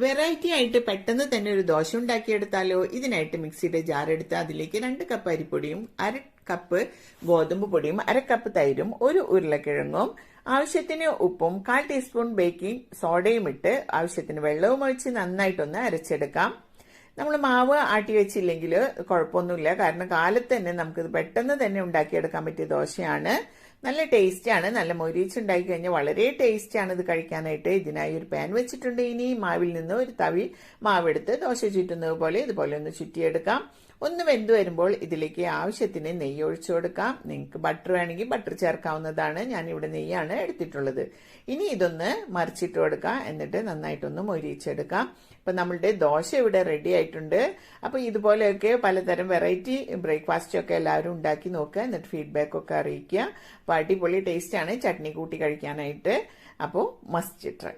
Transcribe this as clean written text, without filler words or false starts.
Variety ആയിട്ട് പെട്ടെന്ന് തന്നെ ഒരു ദോശ ഉണ്ടാക്കിയെടുത്താലോ? ഇതിനായിട്ട് മിക്സിയുടെ ജാർ എടുത്ത് അതിലേക്ക് 2 കപ്പ് അരിപ്പൊടിയും 1/2 കപ്പ് ഗോതമ്പ് പൊടിയും 1/2 കപ്പ് തൈരും 1 ഉരുളക്കിഴങ്ങും ആവശ്യത്തിന് ഉപ്പും 1/4 ടീസ്പൂൺ ബേക്കിംഗ് സോഡയും ഇട്ട് ആവശ്യത്തിന് വെള്ളവും ഒഴിച്ച് നന്നായിട്ടൊന്ന് അരച്ചെടുക്കാം. നമ്മൾ മാവ് ആട്ടി വെച്ചില്ലെങ്കിൽ കുഴപ്പമൊന്നുമില്ല, കാരണം കാലത്ത് തന്നെ നമുക്കിത് പെട്ടെന്ന് തന്നെ ഉണ്ടാക്കിയെടുക്കാൻ പറ്റിയ ദോശയാണ്. നല്ല ടേസ്റ്റ് ആണ്. നല്ല മൊരിച്ചുണ്ടാക്കി കഴിഞ്ഞാൽ വളരെ ടേസ്റ്റ് ആണ് ഇത് കഴിക്കാനായിട്ട്. ഇതിനായി ഒരു പാൻ വെച്ചിട്ടുണ്ട്. ഇനി മാവിൽ നിന്ന് ഒരു തവി മാവെടുത്ത് ദോശ ചുറ്റുന്നത് പോലെ ഇതുപോലെ ഒന്ന് ചുറ്റിയെടുക്കാം. ഒന്ന് വെന്ത് വരുമ്പോൾ ഇതിലേക്ക് ആവശ്യത്തിന് നെയ്യ് ഒഴിച്ചു കൊടുക്കാം. നിങ്ങൾക്ക് ബട്ടർ വേണമെങ്കിൽ ബട്ടർ ചേർക്കാവുന്നതാണ്. ഞാനിവിടെ നെയ്യാണ് എടുത്തിട്ടുള്ളത്. ഇനി ഇതൊന്ന് മറിച്ചിട്ട് കൊടുക്കാം. എന്നിട്ട് നന്നായിട്ടൊന്ന് മൊരിച്ചെടുക്കാം. അപ്പൊ നമ്മളുടെ ദോശ ഇവിടെ റെഡി ആയിട്ടുണ്ട്. അപ്പൊ ഇതുപോലെയൊക്കെ പലതരം വെറൈറ്റി ബ്രേക്ക്ഫാസ്റ്റ് ഒക്കെ എല്ലാവരും ഉണ്ടാക്കി നോക്കുക. എന്നിട്ട് ഫീഡ്ബാക്ക് ഒക്കെ അറിയിക്കുക. അപ്പൊ അടിപൊളി ടേസ്റ്റ് ആണ് ചട്നി കൂട്ടി കഴിക്കാനായിട്ട്. അപ്പോൾ മസ്റ്റ് ട്രൈ.